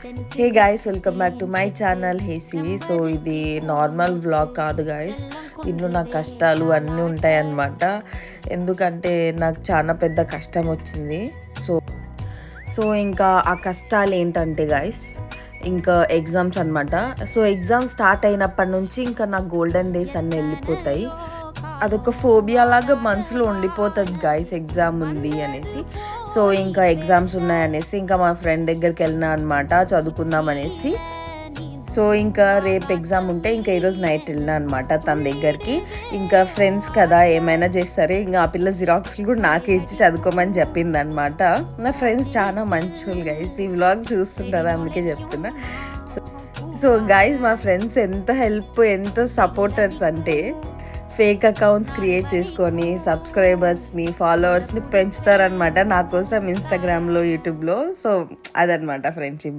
Hey guys, welcome back to my channel హేసివి. So ఇది normal vlog కాదు guys, ఇందులో నా కష్టాలు అన్నీ ఉంటాయన్నమాట. ఎందుకంటే నాకు చాలా పెద్ద కష్టం వచ్చింది. సో ఇంకా ఆ కష్టాలు ఏంటంటే గాయస్, ఇంకా ఎగ్జామ్స్ అనమాట. సో ఎగ్జామ్ స్టార్ట్ అయినప్పటి నుంచి ఇంకా నా గోల్డెన్ డేస్ అన్నీ వెళ్ళిపోతాయి. అదొక ఫోబియా లాగా మనసులో ఉండిపోతుంది గాయస్, ఎగ్జామ్ ఉంది అనేసి. సో ఇంకా ఎగ్జామ్స్ ఉన్నాయనేసి ఇంకా మా ఫ్రెండ్ దగ్గరికి వెళ్ళినా అనమాట చదువుకుందాం అనేసి. సో ఇంకా రేపు ఎగ్జామ్ ఉంటే ఇంకా ఈరోజు నైట్ వెళ్ళినా అనమాట తన దగ్గరికి. ఇంకా ఫ్రెండ్స్ కదా ఏమైనా చేస్తారు, ఇంకా ఆ పిల్ల జిరాక్స్లు కూడా నాకే ఇచ్చి చదువుకోమని చెప్పింది అనమాట. నా ఫ్రెండ్స్ చాలా మంచోళ్ళు గైస్, ఈ వ్లాగ్ చూస్తుంటారు అందుకే చెప్తున్నా. సో గైస్, మా ఫ్రెండ్స్ ఎంత సపోర్టర్స్ అంటే ఫేక్ అకౌంట్స్ క్రియేట్ చేసుకొని సబ్స్క్రైబర్స్ని ఫాలోవర్స్ని పెంచుతారనమాట నా కోసం ఇన్స్టాగ్రామ్లో యూట్యూబ్లో. సో అదనమాట ఫ్రెండ్షిప్.